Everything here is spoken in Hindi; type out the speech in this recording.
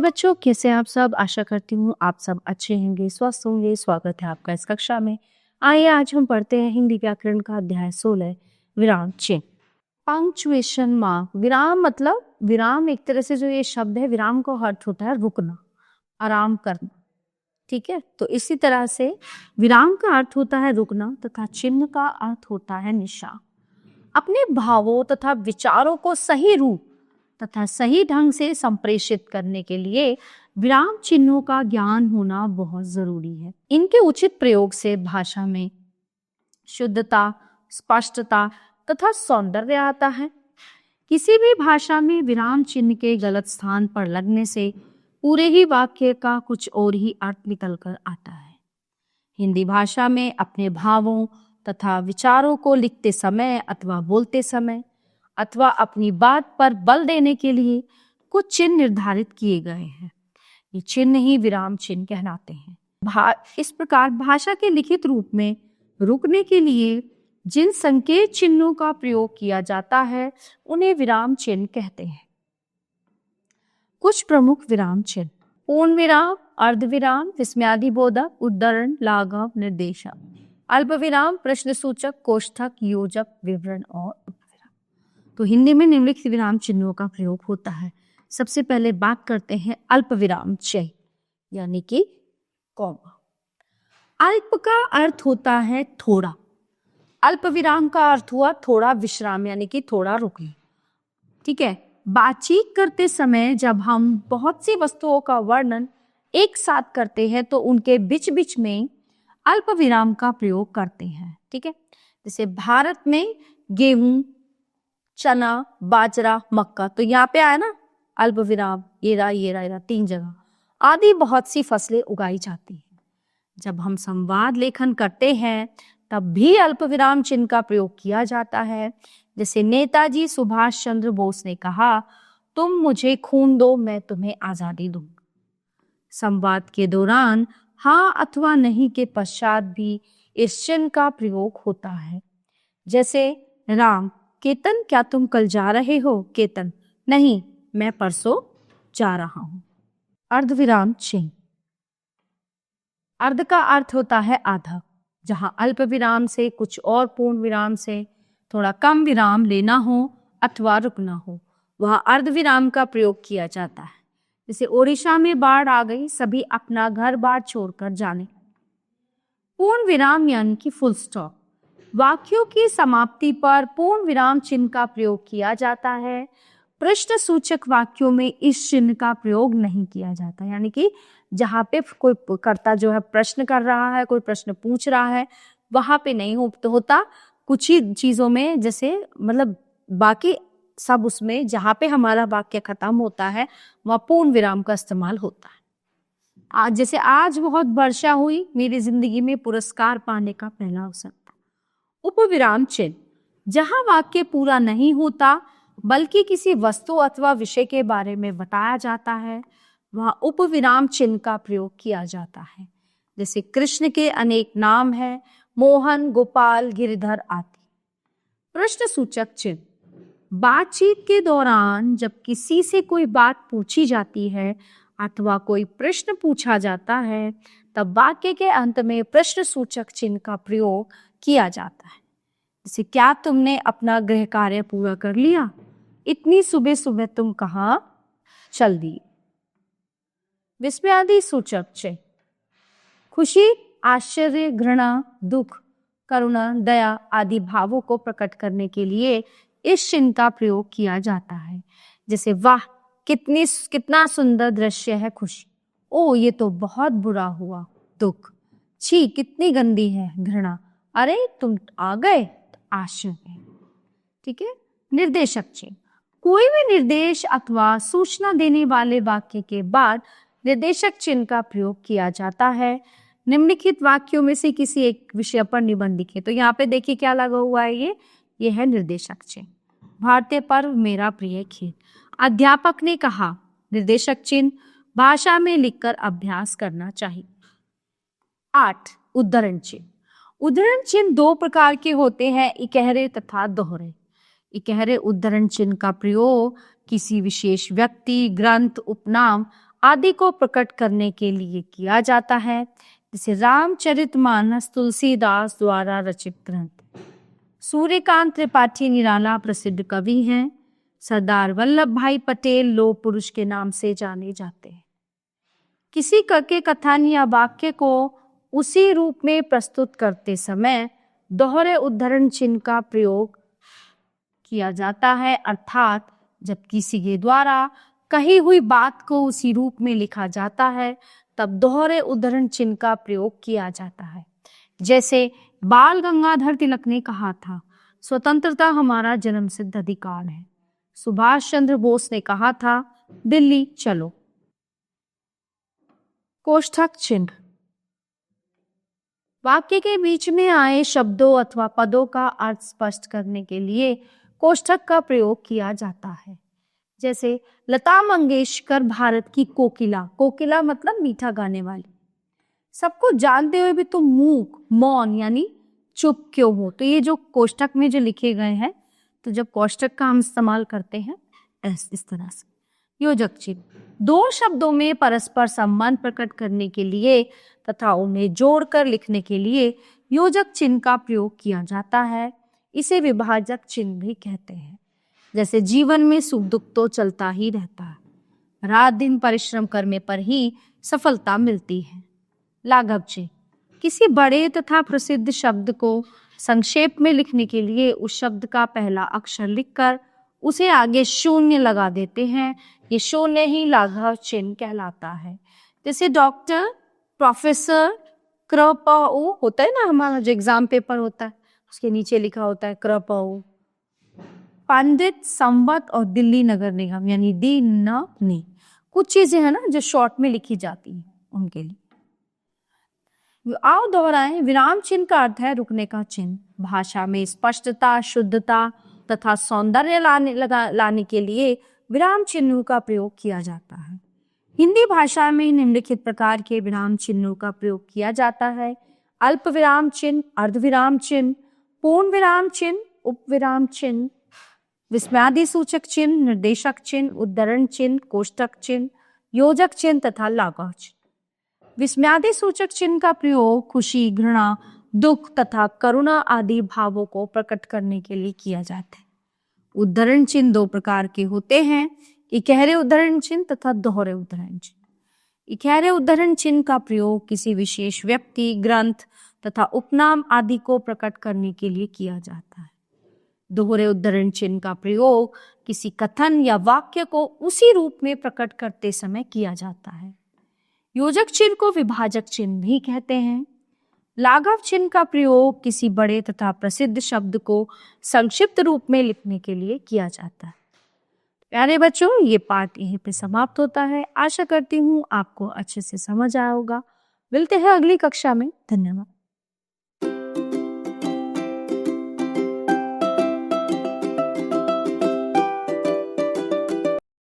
बच्चों, कैसे हैं आप सब। आशा करती हूँ आप सब अच्छे होंगे, स्वस्थ होंगे। स्वागत है आपका इस कक्षा में। आइए आज हम पढ़ते हैं हिंदी व्याकरण का अध्याय 16 विराम चिन्ह। Punctuation mark. विराम मतलब विराम एक तरह से जो ये शब्द है, विराम का अर्थ होता है रुकना, आराम करना। ठीक है, तो इसी तरह से विराम का अर्थ होता है रुकना तथा चिन्ह का अर्थ होता है निशान। अपने भावों तथा विचारों को सही रूप तथा सही ढंग से संप्रेषित करने के लिए विराम चिन्हों का ज्ञान होना बहुत जरूरी है। इनके उचित प्रयोग से भाषा में शुद्धता, स्पष्टता तथा सौंदर्य आता है। किसी भी भाषा में विराम चिन्ह के गलत स्थान पर लगने से पूरे ही वाक्य का कुछ और ही अर्थ निकल कर आता है। हिंदी भाषा में अपने भावों तथा विचारों को लिखते समय अथवा बोलते समय अथवा अपनी बात पर बल देने के लिए कुछ चिन्ह निर्धारित किए गए हैं। ये चिन्ह ही विराम चिन्ह कहलाते हैं। इस प्रकार भाषा के लिखित रूप में रुकने के लिए जिन संकेत चिन्हों का प्रयोग किया जाता है उन्हें विराम चिन्ह कहते हैं। कुछ प्रमुख विराम चिन्ह: पूर्ण विराम, अर्ध विराम, विस्मयादिबोधक, उद्धरण, लाघव, निर्देशक, अल्प विराम, प्रश्न सूचक, कोष्ठक, योजक, विवरण और उपविराम। तो हिंदी में निम्नलिखित विराम चिन्हों का प्रयोग होता है। सबसे पहले बात करते हैं अल्प विराम चिन्ह यानी कि कॉमा। अल्प का अर्थ होता है थोड़ा। अल्प विराम का अर्थ हुआ थोड़ा विश्राम यानी कि थोड़ा रुकना। ठीक है, बातचीत करते समय जब हम बहुत सी वस्तुओं का वर्णन एक साथ करते हैं तो उनके बीच बीच में अल्प विराम का प्रयोग करते हैं। ठीक है, जैसे भारत में गेहूं, चना, बाजरा, मक्का, तो यहाँ पे आया ना अल्प विराम, ये रहा 3 जगह आदि बहुत सी फसलें उगाई जाती हैं। जब हम संवाद लेखन करते हैं तब भी अल्प विराम चिन्ह का प्रयोग किया जाता है। जैसे नेताजी सुभाष चंद्र बोस ने कहा, तुम मुझे खून दो, मैं तुम्हें आजादी दूंगा। संवाद के दौरान हाँ अथवा नहीं के पश्चात भी इस चिन्ह का प्रयोग होता है। जैसे राम, केतन क्या तुम कल जा रहे हो? केतन, नहीं मैं परसों जा रहा हूं। अर्ध विराम चिन्ह। अर्ध का अर्थ होता है आधा। जहां अल्प विराम से कुछ और पूर्ण विराम से थोड़ा कम विराम लेना हो अथवा रुकना हो, वह अर्ध विराम का प्रयोग किया जाता है। जैसे ओडिशा में बाढ़ आ गई, सभी अपना घर बार छोड़कर जाने। पूर्ण विराम यानी कि फुल स्टॉप। वाक्यों की समाप्ति पर पूर्ण विराम चिन्ह का प्रयोग किया जाता है। प्रश्न सूचक वाक्यों में इस चिन्ह का प्रयोग नहीं किया जाता, यानी कि जहाँ पे कोई कर्ता जो है प्रश्न कर रहा है, कोई प्रश्न पूछ रहा है, वहां पे नहीं होता। कुछ ही चीजों में, जैसे मतलब बाकी सब उसमें जहाँ पे हमारा वाक्य खत्म होता है वह पूर्ण विराम का इस्तेमाल होता है। आज जैसे आज बहुत वर्षा हुई, मेरी जिंदगी में पुरस्कार पाने का पहला अवसर था। उपविराम चिन्ह। जहाँ वाक्य पूरा नहीं होता बल्कि किसी वस्तु अथवा विषय के बारे में बताया जाता है, वहाँ उपविराम चिन्ह का प्रयोग किया जाता है। जैसे कृष्ण के अनेक नाम हैं, मोहन, गोपाल, गिरिधर आदि। प्रश्न सूचक चिन्ह। बातचीत के दौरान जब किसी से कोई बात पूछी जाती है अथवा कोई प्रश्न पूछा जाता है तब वाक्य के अंत में प्रश्न सूचक चिन्ह का प्रयोग किया जाता है। जैसे क्या तुमने अपना गृह कार्य पूरा कर लिया? इतनी सुबह सुबह तुम कहाँ चल दिए? विस्मयादि सूचक चिन्ह। खुशी, आश्चर्य, घृणा, दुख, करुणा, दया आदि भावों को प्रकट करने के लिए इस चिन्ह का प्रयोग किया जाता है। जैसे वाह कितना सुंदर दृश्य है, खुशी। ओ ये तो बहुत बुरा हुआ, दुख। छी कितनी गंदी है, घृणा। अरे तुम आ गए, आश्चर्य। ठीक है। निर्देशक चिन्ह। कोई भी निर्देश अथवा सूचना देने वाले वाक्य के बाद निर्देशक चिन्ह का प्रयोग किया जाता है। निम्नलिखित वाक्यों में से किसी एक विषय पर निबंध लिखे। तो यहाँ पे देखिए क्या लगा हुआ है, ये है निर्देशक चिन्ह। भारतीय पर्व मेरा प्रिय खेल। अध्यापक ने कहा। निर्देशक चिन्ह भाषा में लिखकर अभ्यास करना चाहिए। 8. उद्धरण चिन्ह। उद्धरण चिन्ह 2 प्रकार के होते हैं, इकहरे तथा दोहरे। इकहरे उद्धरण चिन्ह का प्रयोग किसी विशेष व्यक्ति, ग्रंथ, उपनाम आदि को प्रकट करने के लिए किया जाता है। जैसे रामचरितमानस तुलसीदास द्वारा रचित ग्रंथ। सूर्यकांत त्रिपाठी निराला प्रसिद्ध कवि हैं। सरदार वल्लभ भाई पटेल लोह पुरुष के नाम से जाने जाते हैं। किसी के कथन या वाक्य को उसी रूप में प्रस्तुत करते समय दोहरे उद्धरण चिन्ह का प्रयोग किया जाता है, अर्थात जब किसी के द्वारा कही हुई बात को उसी रूप में लिखा जाता है तब दोहरे उद्धरण चिन्ह का प्रयोग किया जाता है। जैसे बाल गंगाधर तिलक ने कहा था, स्वतंत्रता हमारा जन्मसिद्ध अधिकार है। सुभाष चंद्र बोस ने कहा था, दिल्ली चलो। कोष्ठक चिन्ह वाक्य के बीच में आए शब्दों अथवा पदों का अर्थ स्पष्ट करने के लिए कोष्ठक का प्रयोग किया जाता है। जैसे लता मंगेशकर भारत की कोकिला। कोकिला मतलब मीठा गाने वाली। सबको जानते हुए भी तुम मूक मौन यानी चुप क्यों हो। तो ये जो कोष्ठक में जो लिखे गए हैं, तो जब कोष्ठक का हम इस्तेमाल करते हैं इस तरह से। योजक चिन्ह दो शब्दों में परस्पर संबंध प्रकट करने के लिए तथा उन्हें जोड़कर लिखने के लिए योजक चिन्ह का प्रयोग किया जाता है। इसे विभाजक चिन्ह भी कहते हैं। जैसे जीवन में सुख दुख तो चलता ही रहता है, रात दिन परिश्रम करने पर ही सफलता मिलती है। लाघव चिन्ह किसी बड़े तथा प्रसिद्ध शब्द को संक्षेप में लिखने के लिए उस शब्द का पहला अक्षर लिखकर उसे आगे शून्य लगा देते हैं। ये शून्य ही लाघव चिन्ह कहलाता है। जैसे डॉक्टर, प्रोफेसर, कृपऊ होता है ना, हमारा जो एग्जाम पेपर होता है उसके नीचे लिखा होता है कृपऊ। पंडित, संवत और दिल्ली नगर निगम यानी दी न नी, कुछ चीजें हैं ना जो शॉर्ट में लिखी जाती हैं उनके लिए। आओ दोहराएं। विराम चिन्ह का अर्थ है रुकने का चिन्ह। भाषा में स्पष्टता, शुद्धता तथा सौंदर्य लाने के लिए विराम चिन्हों का प्रयोग किया जाता है। हिंदी भाषा में निम्नलिखित प्रकार के विराम चिन्हों का प्रयोग किया जाता है: अल्प विराम चिन्ह, अर्धविराम चिन्ह, पूर्ण विराम चिन्ह, उपविराम चिन्ह, विस्मयादि सूचक चिन्ह, निर्देशक चिन्ह, उद्धरण चिन्ह, कोष्ठक चिन्ह, योजक चिन्ह तथा लाघव चिन्ह। विस्मयादि सूचक चिन्ह का प्रयोग खुशी, घृणा, दुख तथा करुणा आदि भावों को प्रकट करने के लिए किया जाता है। उद्धरण चिन्ह दो प्रकार के होते हैं: इकहरे उद्धरण चिन्ह तथा दोहरे उद्धरण चिन्ह। इकहरे उद्धरण चिन्ह का प्रयोग किसी विशेष व्यक्ति, ग्रंथ तथा उपनाम आदि को प्रकट करने के लिए किया जाता है। दोहरे उद्धरण चिन्ह का प्रयोग किसी कथन या वाक्य को उसी रूप में प्रकट करते समय किया जाता है। योजक चिन्ह को विभाजक चिन्ह भी कहते हैं। लाघव चिन्ह का प्रयोग किसी बड़े तथा प्रसिद्ध शब्द को संक्षिप्त रूप में लिखने के लिए किया जाता है। प्यारे बच्चों, ये पाठ यहीं पे समाप्त होता है। आशा करती हूँ आपको अच्छे से समझ आया होगा। मिलते हैं अगली कक्षा में। धन्यवाद।